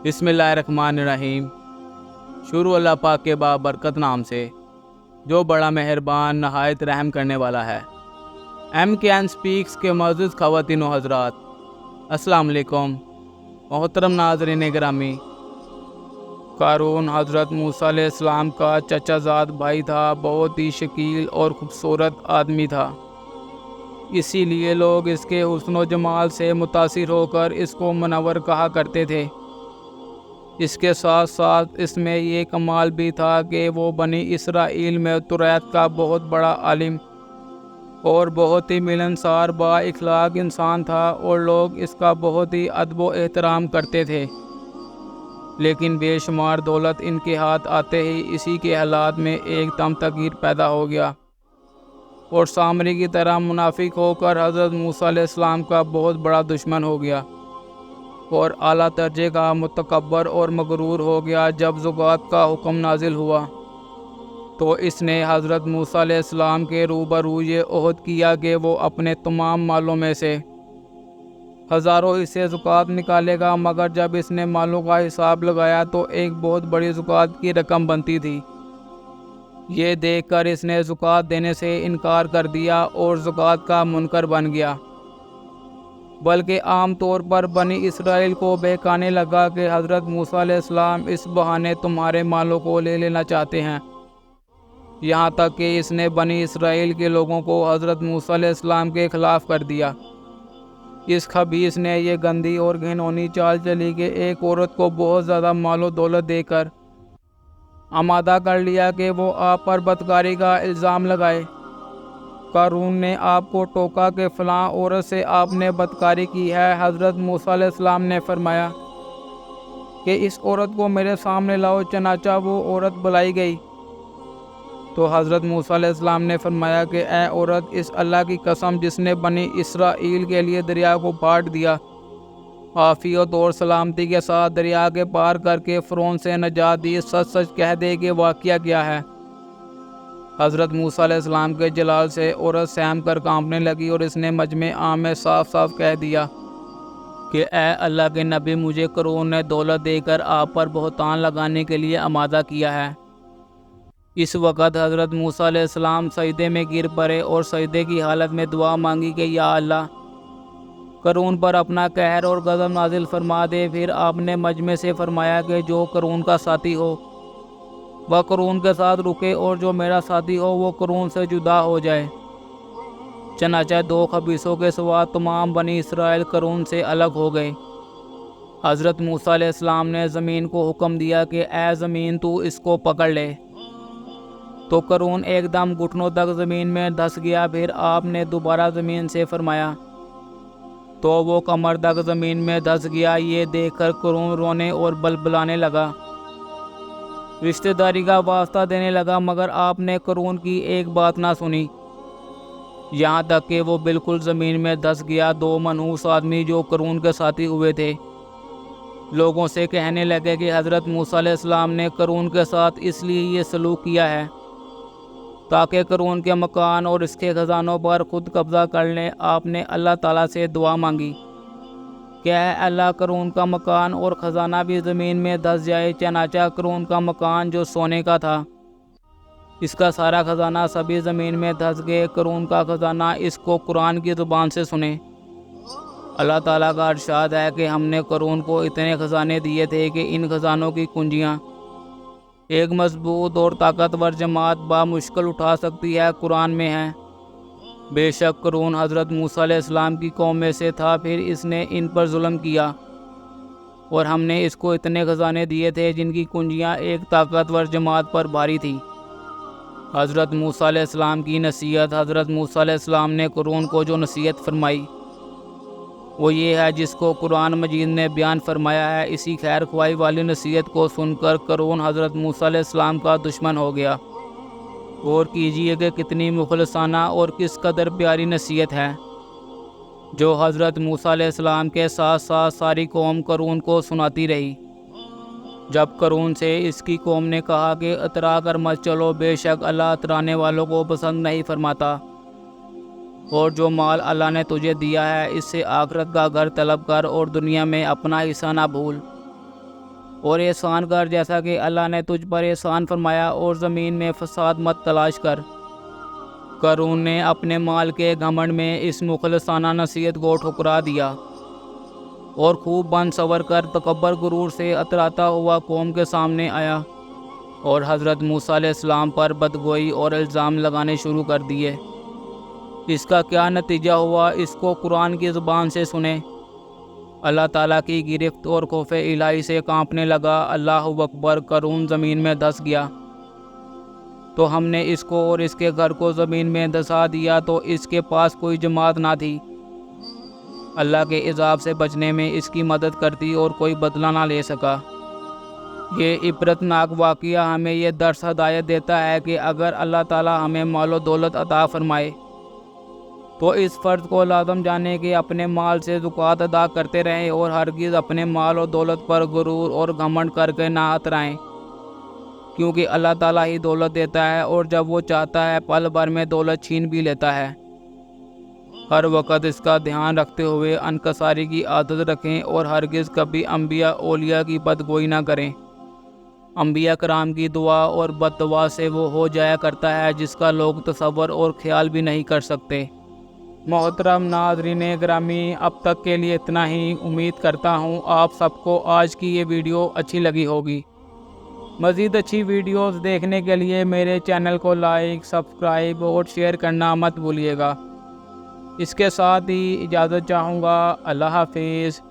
بسم اللہ الرحمن الرحیم۔ شروع اللہ پاک کے بابرکت نام سے جو بڑا مہربان نہایت رحم کرنے والا ہے۔ ایم کے این سپیکس کے معزز خواتین و حضرات، السلام علیکم۔ محترم ناظرین گرامی، قارون حضرت موسیٰ علیہ السلام کا چچا زاد بھائی تھا۔ بہت ہی شکیل اور خوبصورت آدمی تھا، اسی لیے لوگ اس کے حسن و جمال سے متاثر ہو کر اس کو منور کہا کرتے تھے۔ اس کے ساتھ ساتھ اس میں یہ کمال بھی تھا کہ وہ بنی اسرائیل میں توریت کا بہت بڑا عالم اور بہت ہی ملنسار با اخلاق انسان تھا، اور لوگ اس کا بہت ہی ادب و احترام کرتے تھے۔ لیکن بے شمار دولت ان کے ہاتھ آتے ہی اسی کے حالات میں ایک دم تغیر پیدا ہو گیا، اور سامری کی طرح منافق ہو کر حضرت موسیٰ علیہ السلام کا بہت بڑا دشمن ہو گیا، اور اعلیٰ درجے کا متکبر اور مغرور ہو گیا۔ جب زکوٰۃ کا حکم نازل ہوا تو اس نے حضرت موسیٰ علیہ السلام کے روبرو یہ عہد کیا کہ وہ اپنے تمام مالوں میں سے ہزاروں حصے زکوٰۃ نکالے گا، مگر جب اس نے مالوں کا حساب لگایا تو ایک بہت بڑی زکوٰۃ کی رقم بنتی تھی۔ یہ دیکھ کر اس نے زکوٰۃ دینے سے انکار کر دیا اور زکوٰۃ کا منکر بن گیا، بلکہ عام طور پر بنی اسرائیل کو بہکانے لگا کہ حضرت موسیٰ علیہ السلام اس بہانے تمہارے مالوں کو لے لینا چاہتے ہیں۔ یہاں تک کہ اس نے بنی اسرائیل کے لوگوں کو حضرت موسیٰ علیہ السلام کے خلاف کر دیا۔ اس خبیث نے یہ گندی اور گھناؤنی چال چلی کہ ایک عورت کو بہت زیادہ مال و دولت دے کر آمادہ کر لیا کہ وہ آپ پر بدکاری کا الزام لگائے۔ قارون نے آپ کو ٹوکا کہ فلاں عورت سے آپ نے بدکاری کی ہے۔ حضرت موسیٰ علیہ السلام نے فرمایا کہ اس عورت کو میرے سامنے لاؤ۔ چنانچہ وہ عورت بلائی گئی تو حضرت موسیٰ علیہ السلام نے فرمایا کہ اے عورت، اس اللہ کی قسم جس نے بنی اسرائیل کے لیے دریا کو پاٹ دیا، عافیت اور سلامتی کے ساتھ دریا کے پار کر کے فرعون سے نجات دی، سچ سچ کہہ دے کہ واقعہ کیا ہے۔ حضرت موسیٰ علیہ السلام کے جلال سے عورت سہم کر کانپنے لگی، اور اس نے مجمع عام میں صاف صاف کہہ دیا کہ اے اللہ کے نبی، مجھے قارون نے دولت دے کر آپ پر بہتان لگانے کے لیے آمادہ کیا ہے۔ اس وقت حضرت موسیٰ علیہ السلام سجدے میں گر پڑے اور سجدے کی حالت میں دعا مانگی کہ یا اللہ، قارون پر اپنا قہر اور غضب نازل فرما دے۔ پھر آپ نے مجمع سے فرمایا کہ جو قارون کا ساتھی ہو وہ قارون کے ساتھ رکے، اور جو میرا ساتھی ہو وہ قارون سے جدا ہو جائے۔ چنانچہ دو خبیثوں کے سوا تمام بنی اسرائیل قارون سے الگ ہو گئے۔ حضرت موسیٰ علیہ السلام نے زمین کو حکم دیا کہ اے زمین، تو اس کو پکڑ لے۔ تو قارون ایک دم گھٹنوں تک زمین میں دھس گیا۔ پھر آپ نے دوبارہ زمین سے فرمایا تو وہ کمر تک زمین میں دھس گیا۔ یہ دیکھ کر قارون رونے اور بلبلانے لگا، رشتہ داری کا واسطہ دینے لگا، مگر آپ نے قارون کی ایک بات نہ سنی، یہاں تک کہ وہ بالکل زمین میں دھس گیا۔ دو منحوس آدمی جو قارون کے ساتھی ہوئے تھے لوگوں سے کہنے لگے کہ حضرت موسیٰ علیہ السلام نے قارون کے ساتھ اس لیے یہ سلوک کیا ہے تاکہ قارون کے مکان اور اس کے خزانوں پر خود قبضہ کر لیں۔ آپ نے اللہ تعالیٰ سے دعا مانگی کہ اے اللہ، قارون کا مکان اور خزانہ بھی زمین میں دھس جائے۔ چنانچہ قارون کا مکان جو سونے کا تھا، اس کا سارا خزانہ سبھی زمین میں دھس گئے۔ قارون کا خزانہ اس کو قرآن کی زبان سے سنے۔ اللہ تعالیٰ کا ارشاد ہے کہ ہم نے قارون کو اتنے خزانے دیے تھے کہ ان خزانوں کی کنجیاں ایک مضبوط اور طاقتور جماعت بامشکل اٹھا سکتی ہے۔ قرآن میں ہے، بے شک قارون حضرت موسیٰ علیہ السلام کی قوم میں سے تھا، پھر اس نے ان پر ظلم کیا، اور ہم نے اس کو اتنے خزانے دیے تھے جن کی کنجیاں ایک طاقتور جماعت پر بھاری تھی۔ حضرت موسیٰ علیہ السلام کی نصیحت۔ حضرت موسیٰ علیہ السلام نے قارون کو جو نصیحت فرمائی وہ یہ ہے جس کو قرآن مجید نے بیان فرمایا ہے۔ اسی خیر خواہی والی نصیحت کو سن کر قارون حضرت موسیٰ علیہ السلام کا دشمن ہو گیا۔ غور کیجئے کہ کتنی مخلصانہ اور کس قدر پیاری نصیحت ہے جو حضرت موسیٰ علیہ السلام کے ساتھ ساتھ ساری قوم قارون کو سناتی رہی۔ جب قارون سے اس کی قوم نے کہا کہ اترا کر مت چلو، بے شک اللہ اترانے والوں کو پسند نہیں فرماتا، اور جو مال اللہ نے تجھے دیا ہے اس سے آخرت کا گھر طلب کر اور دنیا میں اپنا حصہ نہ بھول۔ اور احسان کر جیسا کہ اللہ نے تجھ پر احسان فرمایا، اور زمین میں فساد مت تلاش کر۔ قارون نے اپنے مال کے گھمنڈ میں اس مخلصانہ نصیحت کو ٹھکرا دیا اور خوب بن سور کر تکبر غرور سے اتراتا ہوا قوم کے سامنے آیا اور حضرت موسیٰ علیہ السلام پر بدگوئی اور الزام لگانے شروع کر دیے۔ اس کا کیا نتیجہ ہوا، اس کو قرآن کی زبان سے سنیں۔ اللہ تعالیٰ کی گرفت اور خوف الہی سے کانپنے لگا۔ اللہ اکبر! قارون زمین میں دھس گیا تو ہم نے اس کو اور اس کے گھر کو زمین میں دھسا دیا، تو اس کے پاس کوئی جماعت نہ تھی اللہ کے عذاب سے بچنے میں اس کی مدد کرتی، اور کوئی بدلہ نہ لے سکا۔ یہ عبرت ناک واقعہ ہمیں یہ درس ہدایت دیتا ہے کہ اگر اللہ تعالیٰ ہمیں مال و دولت عطا فرمائے تو اس فرض کو لازم جانے کہ اپنے مال سے زکوٰۃ ادا کرتے رہیں، اور ہرگز اپنے مال و دولت پر غرور اور گھمنڈ کر کے نہ اترائیں، کیونکہ اللہ تعالیٰ ہی دولت دیتا ہے، اور جب وہ چاہتا ہے پل بھر میں دولت چھین بھی لیتا ہے۔ ہر وقت اس کا دھیان رکھتے ہوئے انکساری کی عادت رکھیں، اور ہرگز کبھی انبیاء اولیاء کی بدگوئی نہ کریں۔ انبیاء کرام کی دعا اور بد دعا سے وہ ہو جایا کرتا ہے جس کا لوگ تصور اور خیال بھی نہیں کر سکتے۔ محترم ناظرین گرامی، اب تک کے لیے اتنا ہی۔ امید کرتا ہوں آپ سب کو آج کی یہ ویڈیو اچھی لگی ہوگی۔ مزید اچھی ویڈیوز دیکھنے کے لیے میرے چینل کو لائک، سبسکرائب اور شیئر کرنا مت بھولیے گا۔ اس کے ساتھ ہی اجازت چاہوں گا۔ اللہ حافظ۔